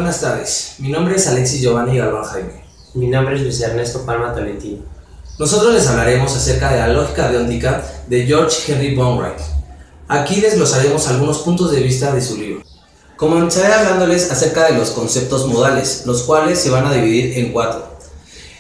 buenas tardes. Mi nombre es Alexis Giovanni Galván Jaime. Mi nombre es Luis Ernesto Palma Tolentino. Nosotros les hablaremos acerca de la lógica deóntica de George Henry Bourdieu. Aquí desglosaremos algunos puntos de vista de su libro. Comenzaré hablándoles acerca de los conceptos modales, los cuales se van a dividir en 4.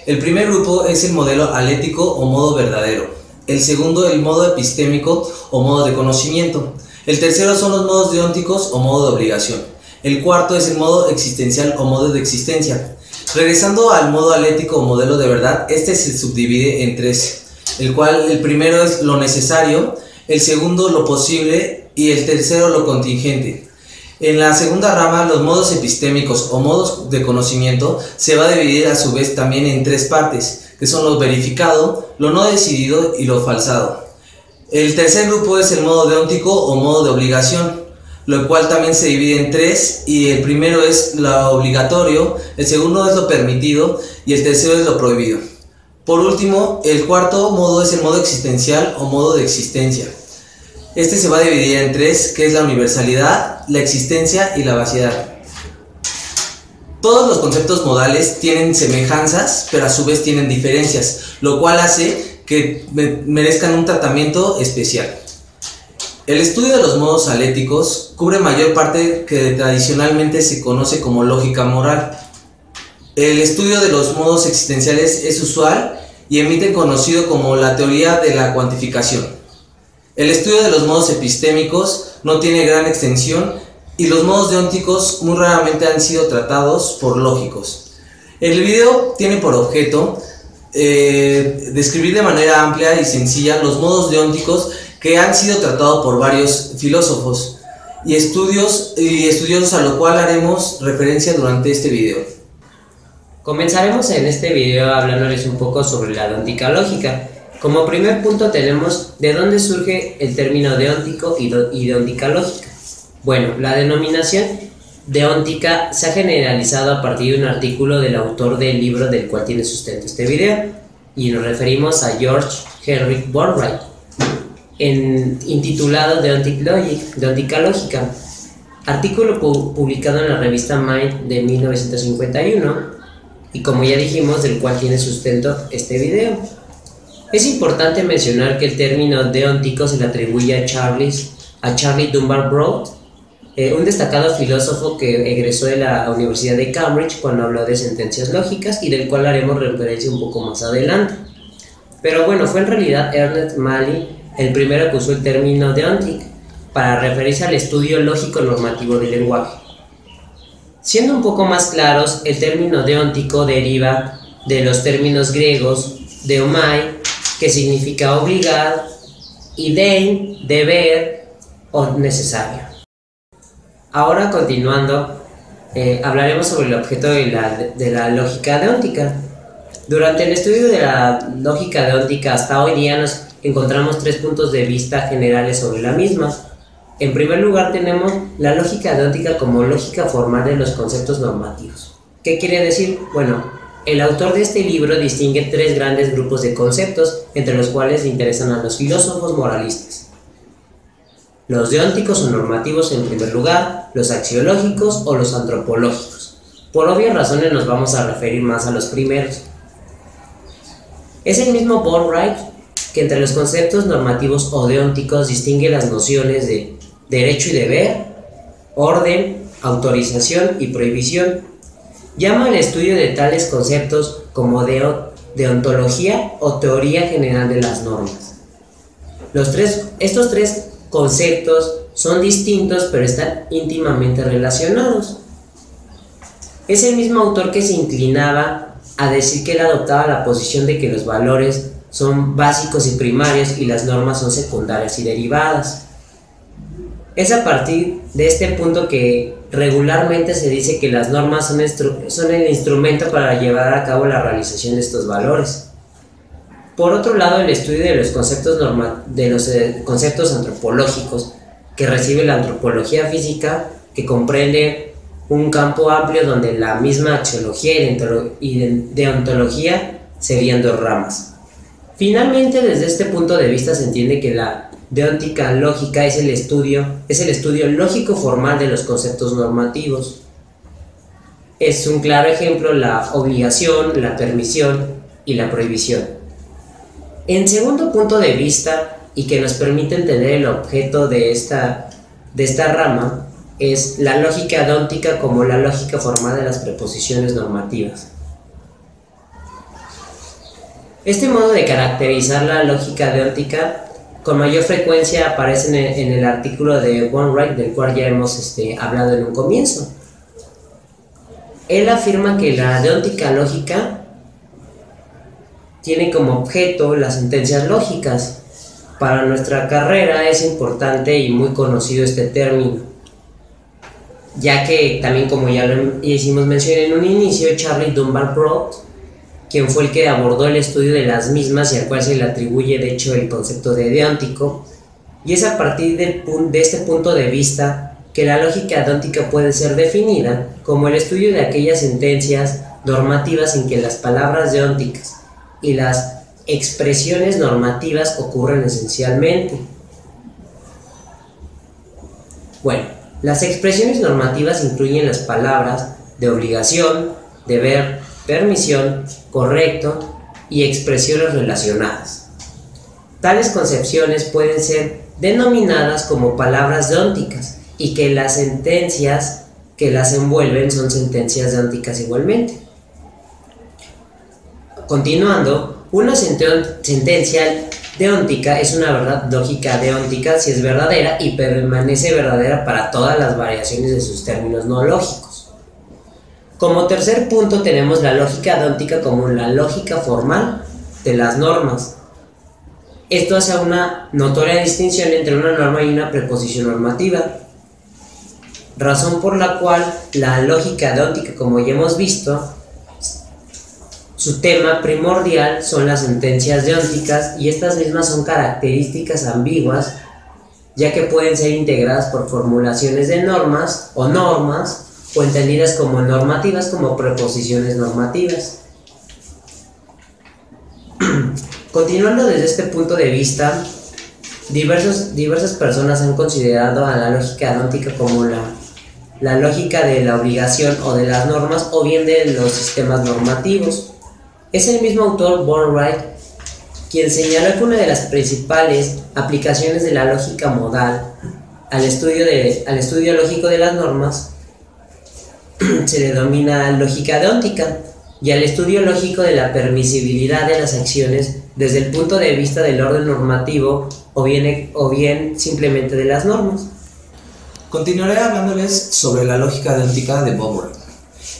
El primer grupo es el modelo alético o modo verdadero. El segundo, el modo epistémico o modo de conocimiento. El tercero son los modos deónticos o modo de obligación. El cuarto es el modo existencial o modo de existencia. Regresando al modo alético o modelo de verdad, este se subdivide en 3, el cual el primero es lo necesario, el segundo lo posible y el tercero lo contingente. En la segunda rama, los modos epistémicos o modos de conocimiento se va a dividir a su vez también en 3 partes, que son lo verificado, lo no decidido y lo falsado. El tercer grupo es el modo deóntico o modo de obligación, lo cual también se divide en 3, y el primero es lo obligatorio, el segundo es lo permitido y el tercero es lo prohibido. Por último, el cuarto modo es el modo existencial o modo de existencia. Este se va a dividir en 3, que es la universalidad, la existencia y la vaciedad. Todos los conceptos modales tienen semejanzas, pero a su vez tienen diferencias, lo cual hace que merezcan un tratamiento especial. El estudio de los modos aléticos cubre mayor parte que tradicionalmente se conoce como lógica moral. El estudio de los modos existenciales es usual y emite conocido como la teoría de la cuantificación. El estudio de los modos epistémicos no tiene gran extensión y los modos deónticos muy raramente han sido tratados por lógicos. El video tiene por objeto describir de manera amplia y sencilla los modos deónticos que han sido tratados por varios filósofos y estudiosos, a lo cual haremos referencia durante este video. Comenzaremos en este video hablándoles un poco sobre la deóntica lógica. Como primer punto tenemos de dónde surge el término deóntico y deóntica lógica. Bueno, la denominación deóntica se ha generalizado a partir de un artículo del autor del libro del cual tiene sustento este video, y nos referimos a George Henry Bourdieu, intitulado Deontic Logic, deóntica lógica, artículo publicado en la revista Mind de 1951, y como ya dijimos, del cual tiene sustento este video. Es importante mencionar que el término deóntico se le atribuye a Charlie Dunbar Broad, un destacado filósofo que egresó de la Universidad de Cambridge cuando habló de sentencias lógicas, y del cual haremos referencia un poco más adelante. Pero bueno, fue en realidad Ernest Mali el primero que usó el término deontic para referirse al estudio lógico normativo del lenguaje. Siendo un poco más claros, el término deóntico deriva de los términos griegos deomai, que significa obligar, y dein, deber o necesario. Ahora, continuando, hablaremos sobre el objeto de la lógica deóntica. Durante el estudio de la lógica deóntica hasta hoy día nos encontramos 3 puntos de vista generales sobre la misma. En primer lugar tenemos la lógica deóntica como lógica formal de los conceptos normativos. ¿Qué quiere decir? Bueno, el autor de este libro distingue 3 grandes grupos de conceptos, entre los cuales interesan a los filósofos moralistas. Los deónticos o normativos en primer lugar, los axiológicos o los antropológicos. Por obvias razones nos vamos a referir más a los primeros. Es el mismo Bourdieu que entre los conceptos normativos o deónticos distingue las nociones de derecho y deber, orden, autorización y prohibición. Llama al estudio de tales conceptos como deontología o teoría general de las normas. Estos 3 conceptos son distintos, pero están íntimamente relacionados. Es el mismo autor que se inclinaba a decir que él adoptaba la posición de que los valores son básicos y primarios y las normas son secundarias y derivadas. Es a partir de este punto que regularmente se dice que las normas son el instrumento para llevar a cabo la realización de estos valores. Por otro lado, el estudio de los conceptos antropológicos, que recibe la antropología física, que comprende un campo amplio donde la misma axiología y deontología serían 2 ramas. Finalmente, desde este punto de vista se entiende que la deóntica lógica es el estudio lógico formal de los conceptos normativos. Es un claro ejemplo la obligación, la permisión y la prohibición. En segundo punto de vista, y que nos permite entender el objeto de esta rama, es la lógica dóntica como la lógica formal de las preposiciones normativas. Este modo de caracterizar la lógica deóntica con mayor frecuencia aparece en el artículo de Wainwright, del cual ya hemos hablado en un comienzo. Él afirma que la deóntica lógica tiene como objeto las sentencias lógicas. Para nuestra carrera es importante y muy conocido este término, ya que también, como ya hicimos mención en un inicio, Charles Dunbar Broad, quien fue el que abordó el estudio de las mismas y al cual se le atribuye de hecho el concepto de deóntico, y es a partir de este punto de vista que la lógica deóntica puede ser definida como el estudio de aquellas sentencias normativas en que las palabras deónticas y las expresiones normativas ocurren esencialmente. Bueno, las expresiones normativas incluyen las palabras de obligación, deber, permisión, correcto y expresiones relacionadas. Tales concepciones pueden ser denominadas como palabras deónticas y que las sentencias que las envuelven son sentencias deónticas igualmente. Continuando, una sentencia deóntica es una verdad lógica deóntica si es verdadera y permanece verdadera para todas las variaciones de sus términos no lógicos. Como tercer punto tenemos la lógica deóntica como la lógica formal de las normas. Esto hace una notoria distinción entre una norma y una preposición normativa, razón por la cual la lógica deóntica, como ya hemos visto, su tema primordial son las sentencias deónticas, y estas mismas son características ambiguas, ya que pueden ser integradas por formulaciones de normas o entendidas como normativas como preposiciones normativas. Continuando desde este punto de vista, diversas personas han considerado a la lógica deóntica como la lógica de la obligación o de las normas, o bien de los sistemas normativos. Es el mismo autor, Wainwright, quien señaló que una de las principales aplicaciones de la lógica modal al estudio lógico de las normas se le denomina lógica deóntica, y al estudio lógico de la permisibilidad de las acciones desde el punto de vista del orden normativo o bien simplemente de las normas. Continuaré hablándoles sobre la lógica deóntica de Wainwright.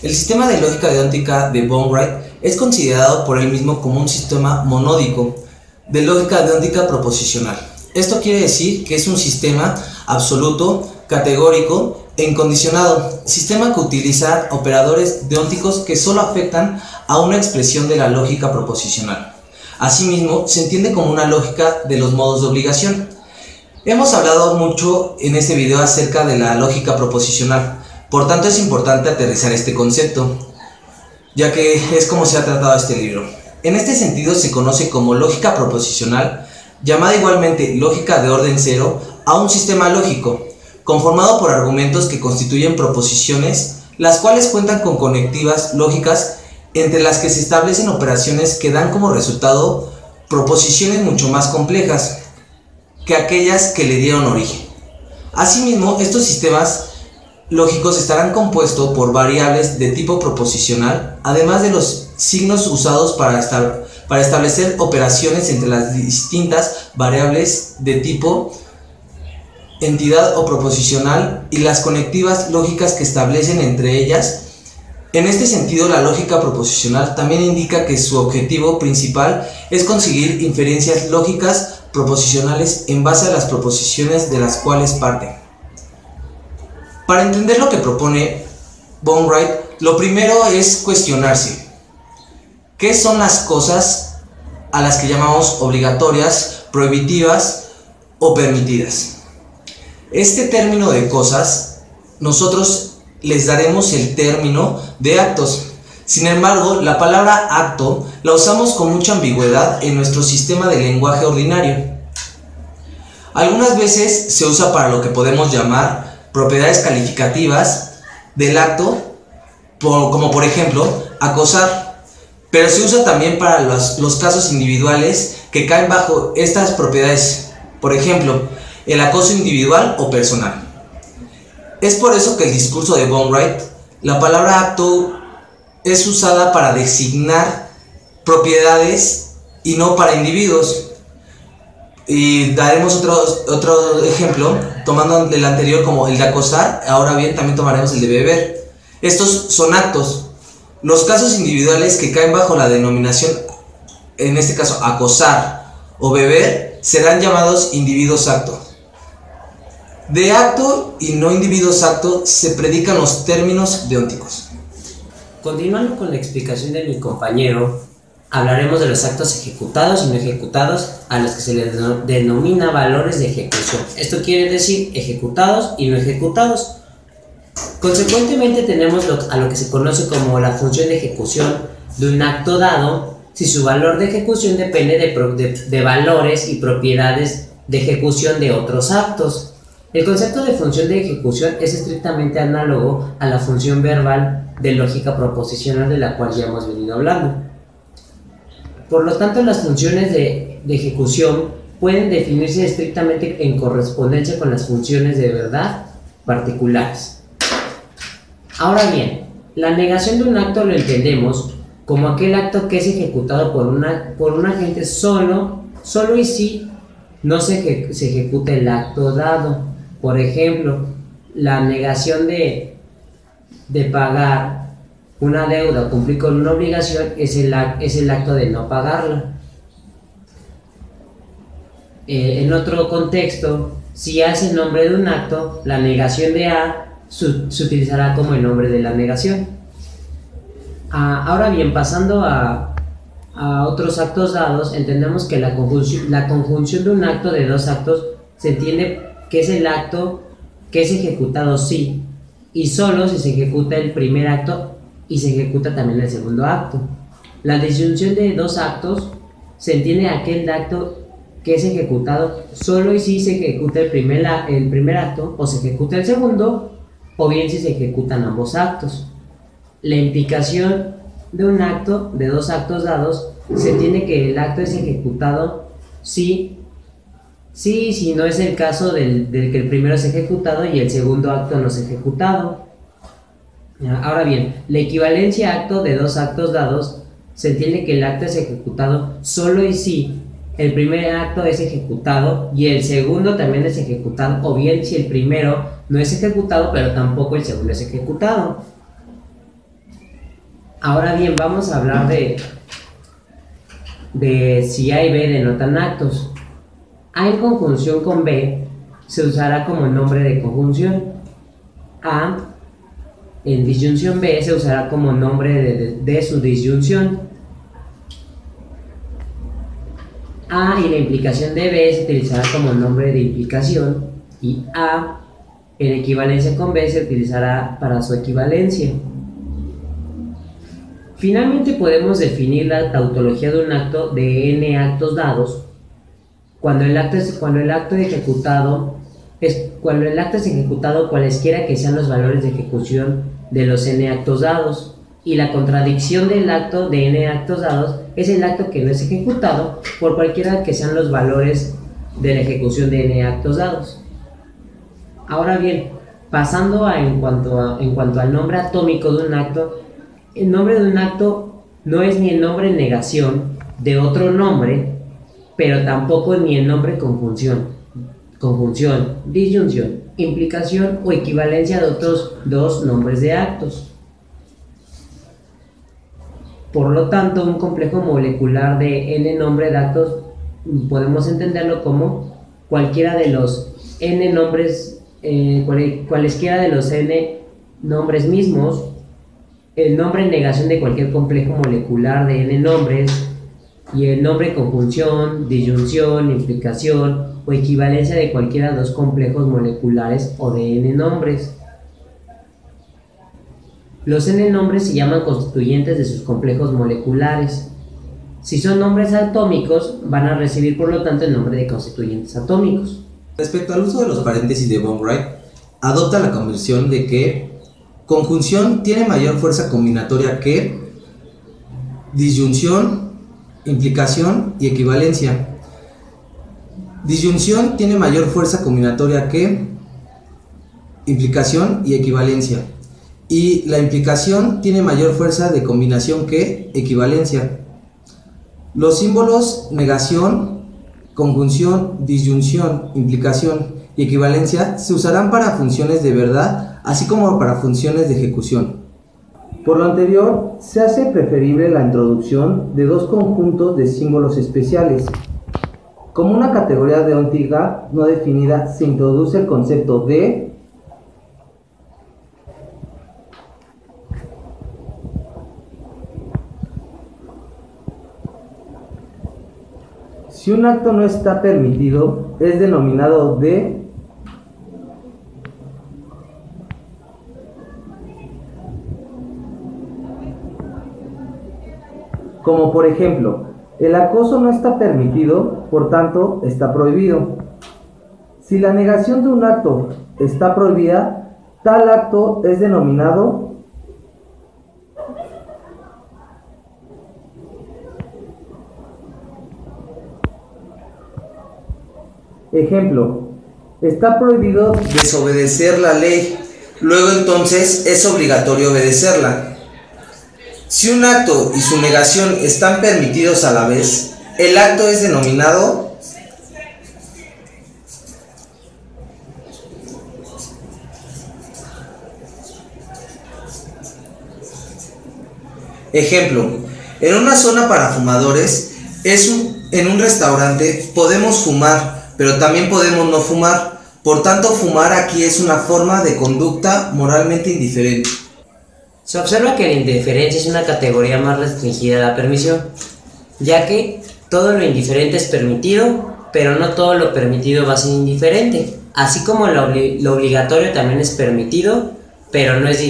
El sistema de lógica deóntica de Wainwright es considerado por él mismo como un sistema monódico de lógica deóntica proposicional. Esto quiere decir que es un sistema absoluto, categórico e incondicionado, sistema que utiliza operadores deónticos que solo afectan a una expresión de la lógica proposicional. Asimismo, se entiende como una lógica de los modos de obligación. Hemos hablado mucho en este video acerca de la lógica proposicional, por tanto es importante aterrizar este concepto, ya que es como se ha tratado este libro. En este sentido se conoce como lógica proposicional, llamada igualmente lógica de orden cero, a un sistema lógico, conformado por argumentos que constituyen proposiciones, las cuales cuentan con conectivas lógicas entre las que se establecen operaciones que dan como resultado proposiciones mucho más complejas que aquellas que le dieron origen. Asimismo, estos sistemas lógicos estarán compuestos por variables de tipo proposicional, además de los signos usados para establecer operaciones entre las distintas variables de tipo entidad o proposicional y las conectivas lógicas que establecen entre ellas. En este sentido, la lógica proposicional también indica que su objetivo principal es conseguir inferencias lógicas proposicionales en base a las proposiciones de las cuales parte. Para entender lo que propone Wainwright, lo primero es cuestionarse: ¿qué son las cosas a las que llamamos obligatorias, prohibitivas o permitidas? Este término de cosas, nosotros les daremos el término de actos. Sin embargo, la palabra acto la usamos con mucha ambigüedad en nuestro sistema de lenguaje ordinario. Algunas veces se usa para lo que podemos llamar propiedades calificativas del acto, como por ejemplo acosar, pero se usa también para los casos individuales que caen bajo estas propiedades, por ejemplo, el acoso individual o personal. Es por eso que el discurso de Bourdieu, la palabra acto es usada para designar propiedades y no para individuos. Y daremos otro ejemplo, tomando el anterior como el de acosar. Ahora bien, también tomaremos el de beber. Estos son actos. Los casos individuales que caen bajo la denominación, en este caso acosar o beber, serán llamados individuos acto. De acto y no individuos acto se predican los términos deónticos. Continuando con la explicación de mi compañero, hablaremos de los actos ejecutados y no ejecutados, a los que se les denomina valores de ejecución. Esto quiere decir ejecutados y no ejecutados. Consecuentemente tenemos a lo que se conoce como la función de ejecución de un acto dado, si su valor de ejecución depende de valores y propiedades de ejecución de otros actos. El concepto de función de ejecución es estrictamente análogo a la función verbal de lógica proposicional de la cual ya hemos venido hablando. Por lo tanto, las funciones de ejecución pueden definirse estrictamente en correspondencia con las funciones de verdad particulares. Ahora bien, la negación de un acto lo entendemos como aquel acto que es ejecutado por un agente solo y si no se ejecuta el acto dado. Por ejemplo, la negación de pagar una deuda o cumplir con una obligación es el acto de no pagarla. En otro contexto, si A es el nombre de un acto, la negación de A se utilizará como el nombre de la negación. Ahora bien, pasando a otros actos dados, entendemos que la conjunción de un acto de dos actos se entiende que es el acto que es ejecutado sí y solo si se ejecuta el primer acto y se ejecuta también el segundo acto. La disyunción de dos actos se entiende aquel acto que es ejecutado solo y si se ejecuta el primer acto o se ejecuta el segundo, o bien si se ejecutan ambos actos. La implicación de un acto, de dos actos dados, se entiende que el acto es ejecutado si no es el caso del que el primero es ejecutado y el segundo acto no es ejecutado. Ahora bien, la equivalencia acto de dos actos dados se entiende que el acto es ejecutado solo y si el primer acto es ejecutado y el segundo también es ejecutado, o bien si el primero no es ejecutado pero tampoco el segundo es ejecutado. Ahora bien, vamos a hablar de si A y B denotan actos. A en conjunción con B se usará como nombre de conjunción. A en disyunción B se usará como nombre de su disyunción. A y la implicación de B se utilizará como nombre de implicación, y A en equivalencia con B se utilizará para su equivalencia. Finalmente podemos definir la tautología de un acto de n actos dados cuando el acto es ejecutado cualesquiera que sean los valores de ejecución de los n actos dados, y la contradicción del acto de n actos dados es el acto que no es ejecutado por cualquiera que sean los valores de la ejecución de n actos dados. Ahora bien, pasando en cuanto al nombre atómico de un acto, el nombre de un acto no es ni el nombre en negación de otro nombre, pero tampoco ni el nombre conjunción, disyunción, implicación o equivalencia de otros dos nombres de actos. Por lo tanto, un complejo molecular de n nombre de actos podemos entenderlo como cualesquiera de los n nombres mismos, el nombre en negación de cualquier complejo molecular de n nombres, y el nombre conjunción, disyunción, implicación o equivalencia de cualquiera de dos complejos moleculares o de n nombres. Los n nombres se llaman constituyentes de sus complejos moleculares. Si son nombres atómicos, van a recibir por lo tanto el nombre de constituyentes atómicos. Respecto al uso de los paréntesis de Bourdieu, adopta la convención de que Conjunción tiene mayor fuerza combinatoria que disyunción, implicación y equivalencia. Disyunción tiene mayor fuerza combinatoria que implicación y equivalencia. Y la implicación tiene mayor fuerza de combinación que equivalencia. Los símbolos negación, conjunción, disyunción, implicación y equivalencia se usarán para funciones de verdad, así como para funciones de ejecución. Por lo anterior, se hace preferible la introducción de dos conjuntos de símbolos especiales. Como una categoría deóntica no definida, se introduce el concepto de si un acto no está permitido, es denominado de como por ejemplo, el acoso no está permitido, por tanto, está prohibido. Si la negación de un acto está prohibida, tal acto es denominado ejemplo, está prohibido desobedecer la ley, luego entonces es obligatorio obedecerla. Si un acto y su negación están permitidos a la vez, el acto es denominado ejemplo, en una zona para fumadores, en un restaurante podemos fumar, pero también podemos no fumar. Por tanto, fumar aquí es una forma de conducta moralmente indiferente. Se observa que la indiferencia es una categoría más restringida a la permisión, ya que todo lo indiferente es permitido, pero no todo lo permitido va a ser indiferente, así como lo obligatorio también es permitido, pero no es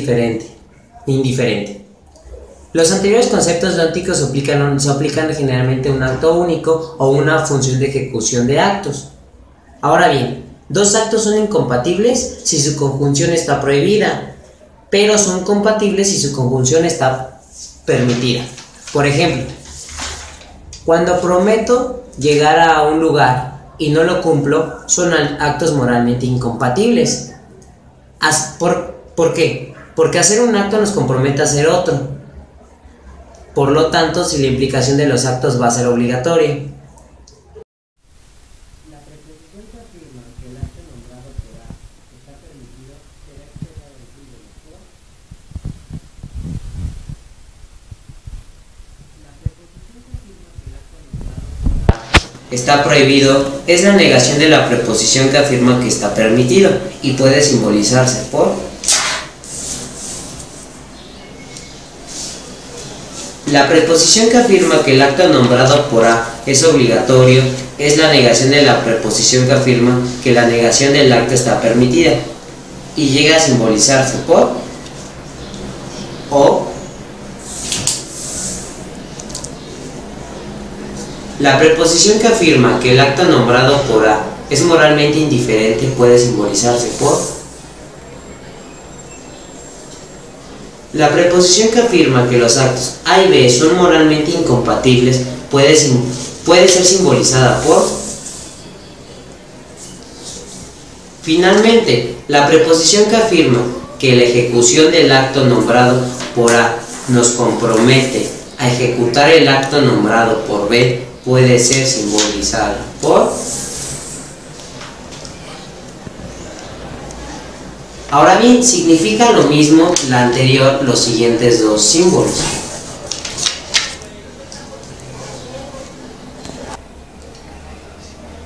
indiferente. Los anteriores conceptos deónticos se aplican generalmente a un acto único o una función de ejecución de actos. Ahora bien, dos actos son incompatibles si su conjunción está prohibida, pero son compatibles si su conjunción está permitida. Por ejemplo, cuando prometo llegar a un lugar y no lo cumplo, son actos moralmente incompatibles. ¿Por qué? Porque hacer un acto nos compromete a hacer otro. Por lo tanto, si la implicación de los actos va a ser obligatoria. La preposición que afirma que el acto nombrado por A está permitido será expresada en símbolos por. La preposición que afirma que el acto nombrado por A está prohibido es la negación de la preposición que afirma que está permitido y puede simbolizarse por. La preposición que afirma que el acto nombrado por A es obligatorio es la negación de la preposición que afirma que la negación del acto está permitida y llega a simbolizarse por o. La preposición que afirma que el acto nombrado por A es moralmente indiferente puede simbolizarse por. La preposición que afirma que los actos A y B son moralmente incompatibles puede ser simbolizada por. Finalmente, la preposición que afirma que la ejecución del acto nombrado por A nos compromete a ejecutar el acto nombrado por B puede ser simbolizada por. Ahora bien, significa lo mismo la anterior los siguientes dos símbolos.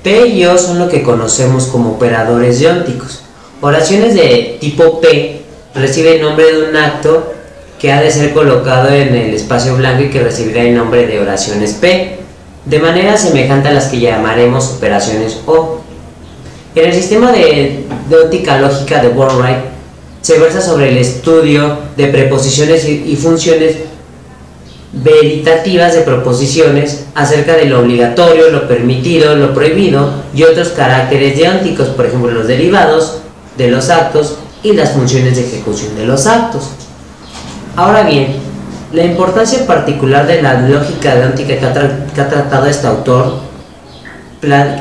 P y O son lo que conocemos como operadores deónticos. Oraciones de tipo P reciben el nombre de un acto que ha de ser colocado en el espacio blanco y que recibirá el nombre de oraciones P, de manera semejante a las que llamaremos operaciones O. En el sistema de deóntica lógica de Wainwright se versa sobre el estudio de preposiciones y funciones veritativas de proposiciones acerca de lo obligatorio, lo permitido, lo prohibido y otros caracteres deónticos, por ejemplo los derivados de los actos y las funciones de ejecución de los actos. Ahora bien, la importancia particular de la lógica deóntica que ha tratado este autor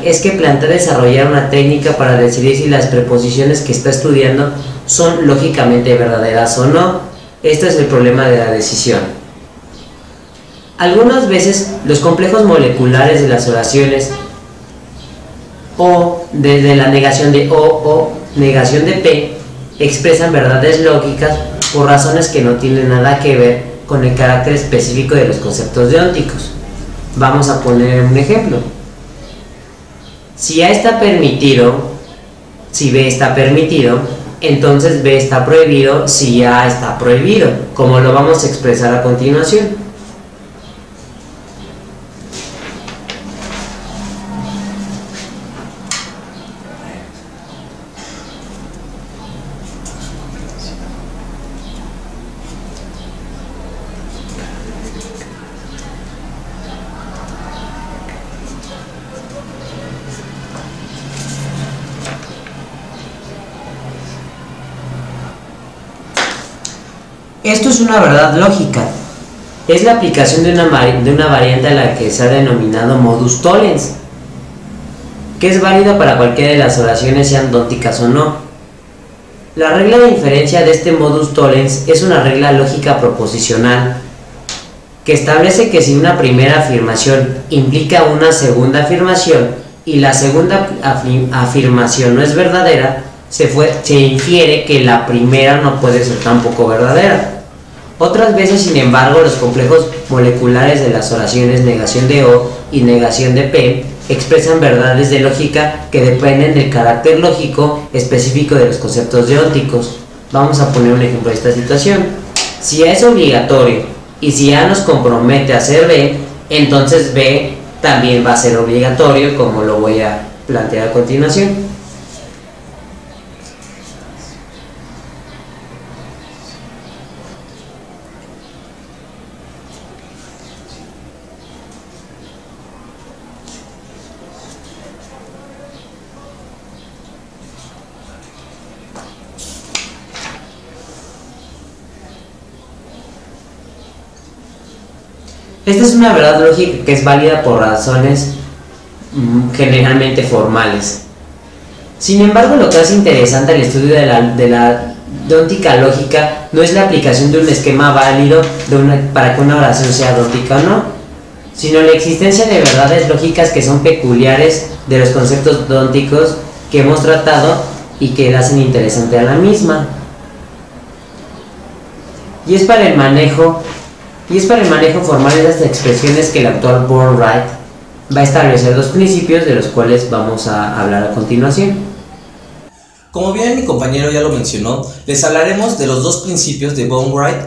es que plantea desarrollar una técnica para decidir si las preposiciones que está estudiando son lógicamente verdaderas o no. Este es el problema de la decisión. Algunas veces los complejos moleculares de las oraciones o de la negación de o negación de P expresan verdades lógicas por razones que no tienen nada que ver con el carácter específico de los conceptos deónticos. Vamos a poner un ejemplo. Si A está permitido, si B está permitido, entonces B está prohibido si A está prohibido, como lo vamos a expresar a continuación. Esto es una verdad lógica. Es la aplicación de una variante a la que se ha denominado modus tollens, que es válida para cualquiera de las oraciones, sean dónticas o no. La regla de inferencia de este modus tollens es una regla lógica proposicional que establece que si una primera afirmación implica una segunda afirmación y la segunda afirmación no es verdadera, se infiere que la primera no puede ser tampoco verdadera. Otras veces, sin embargo, los complejos moleculares de las oraciones negación de O y negación de P expresan verdades de lógica que dependen del carácter lógico específico de los conceptos deónticos. Vamos a poner un ejemplo de esta situación. Si A es obligatorio y si A nos compromete a hacer B, entonces B también va a ser obligatorio, como lo voy a plantear a continuación. Esta es una verdad lógica que es válida por razones generalmente formales. Sin embargo, lo que hace interesante el estudio de la deóntica lógica no es la aplicación de un esquema válido para que una oración sea deóntica o no, sino la existencia de verdades lógicas que son peculiares de los conceptos deónticos que hemos tratado y que la hacen interesante a la misma. Y es para el manejo formal de estas expresiones que el autor Bornwright va a establecer dos principios de los cuales vamos a hablar a continuación. Como bien mi compañero ya lo mencionó, les hablaremos de los dos principios de Bornwright,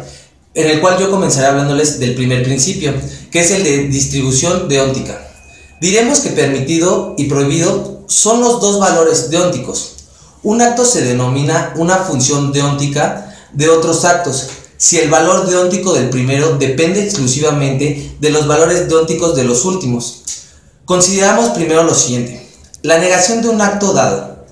en el cual yo comenzaré hablándoles del primer principio, que es el de distribución deóntica. Diremos que permitido y prohibido son los dos valores deónticos. Un acto se denomina una función deóntica de otros actos, si el valor deóntico del primero depende exclusivamente de los valores deónticos de los últimos. Consideramos primero lo siguiente: la negación de un acto dado.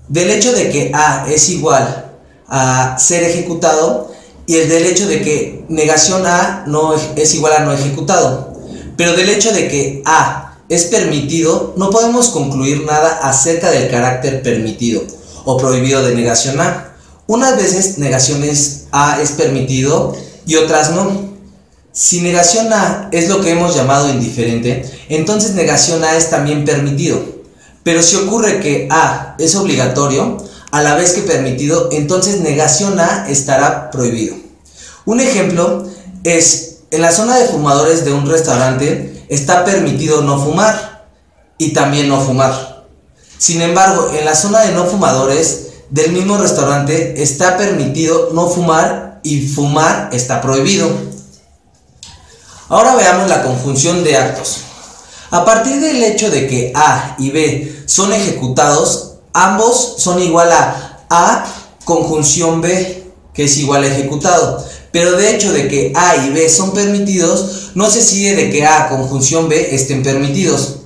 Del hecho de que A es igual a ser ejecutado y el del hecho de que negación A no es igual a no ejecutado. Pero del hecho de que A es permitido, no podemos concluir nada acerca del carácter permitido o prohibido de negación A. Unas veces negaciones A es permitido y otras no. Si negación A es lo que hemos llamado indiferente, entonces negación A es también permitido. Pero si ocurre que A es obligatorio, a la vez que permitido, entonces negación A estará prohibido. Un ejemplo es: en la zona de fumadores de un restaurante está permitido no fumar y también no fumar. Sin embargo, en la zona de no fumadores del mismo restaurante está permitido no fumar y fumar está prohibido. Ahora veamos la conjunción de actos. A partir del hecho de que A y B son ejecutados, ambos son igual a conjunción B, que es igual a ejecutado. Pero de hecho de que A y B son permitidos, no se sigue de que A conjunción B estén permitidos.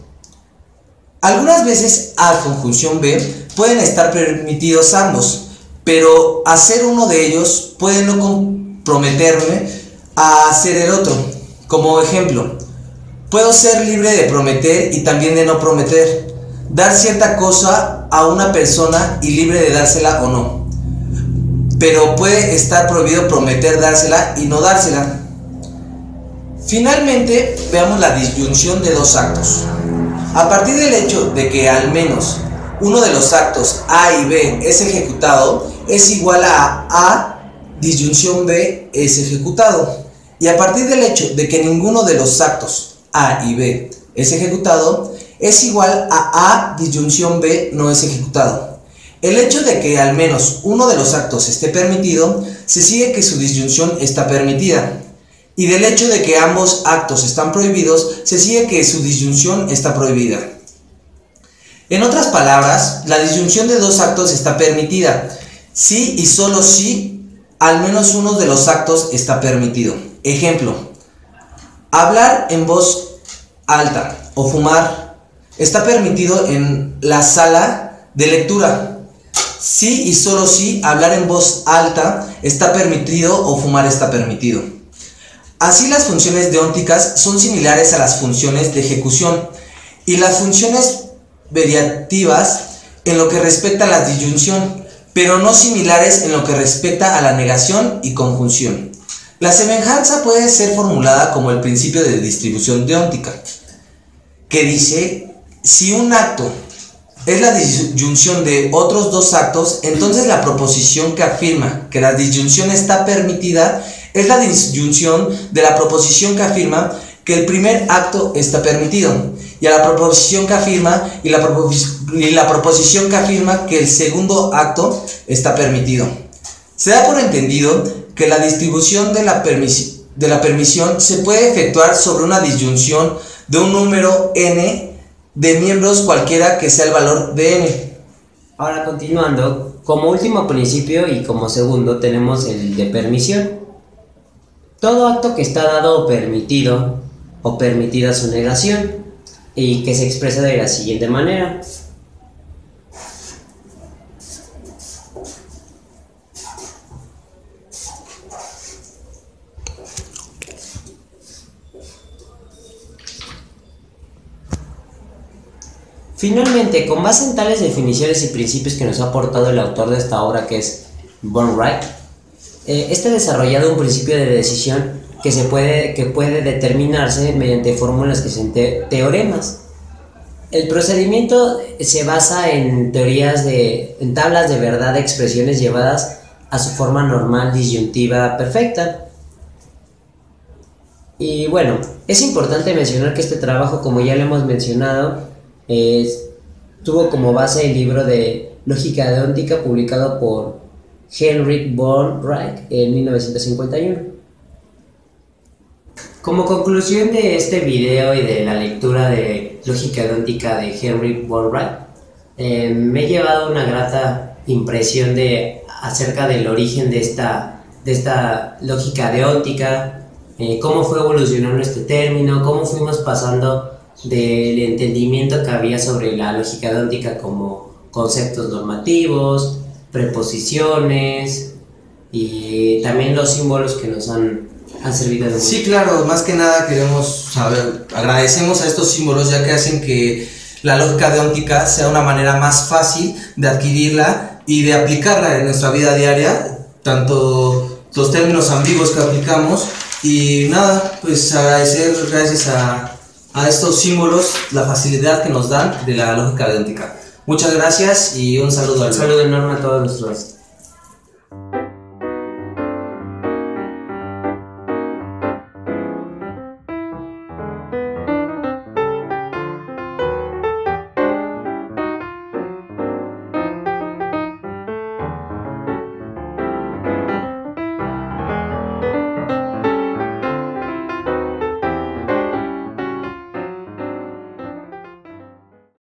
Algunas veces A conjunción B pueden estar permitidos ambos, pero hacer uno de ellos puede no comprometerme a hacer el otro. Como ejemplo, puedo ser libre de prometer y también de no prometer, dar cierta cosa a una persona y libre de dársela o no, pero puede estar prohibido prometer dársela y no dársela. Finalmente, veamos la disyunción de dos actos. A partir del hecho de que al menos uno de los actos A y B es ejecutado, es igual a A disyunción B es ejecutado. Y a partir del hecho de que ninguno de los actos A y B es ejecutado, es igual a A disyunción B no es ejecutado. El hecho de que al menos uno de los actos esté permitido, se sigue que su disyunción está permitida. Y del hecho de que ambos actos están prohibidos, se sigue que su disyunción está prohibida. En otras palabras, la disyunción de dos actos está permitida, si y solo si al menos uno de los actos está permitido. Ejemplo, hablar en voz alta o fumar está permitido en la sala de lectura, si y solo si hablar en voz alta está permitido o fumar está permitido. Así, las funciones deónticas son similares a las funciones de ejecución y las funciones variativas en lo que respecta a la disyunción, pero no similares en lo que respecta a la negación y conjunción. La semejanza puede ser formulada como el principio de distribución deóntica, que dice: si un acto es la disyunción de otros dos actos, entonces la proposición que afirma que la disyunción está permitida es la disyunción de la proposición que afirma que el primer acto está permitido, y a la proposición que afirma y la proposición que afirma que el segundo acto está permitido. Se da por entendido que la distribución de la permisión se puede efectuar sobre una disyunción de un número n de miembros cualquiera que sea el valor de n. Ahora, continuando, como último principio y como segundo tenemos el de permisión. Todo acto que está dado o permitido o permitida su negación, y que se expresa de la siguiente manera: finalmente, con base en tales definiciones y principios que nos ha aportado el autor de esta obra, que es Bornwright, este ha desarrollado un principio de decisión que puede determinarse mediante fórmulas que son teoremas. El procedimiento se basa en en tablas de verdad de expresiones llevadas a su forma normal disyuntiva perfecta. Y bueno, es importante mencionar que este trabajo, como ya lo hemos mencionado, tuvo como base el libro de Lógica Deóntica publicado por Heinrich von Wright en 1951. Como conclusión de este video y de la lectura de Lógica Deóntica de Heinrich von Wright, me he llevado una grata impresión acerca del origen de esta lógica deóntica, cómo fue evolucionando este término, cómo fuimos pasando del entendimiento que había sobre la lógica deóntica como conceptos normativos, preposiciones y también los símbolos que nos han servido de mucho. Sí, claro, más que nada queremos saber, agradecemos a estos símbolos, ya que hacen que la lógica deóntica sea una manera más fácil de adquirirla y de aplicarla en nuestra vida diaria, tanto los términos ambiguos que aplicamos, y nada, pues agradecer gracias a estos símbolos la facilidad que nos dan de la lógica deóntica. Muchas gracias y un saludo enorme a todos nuestros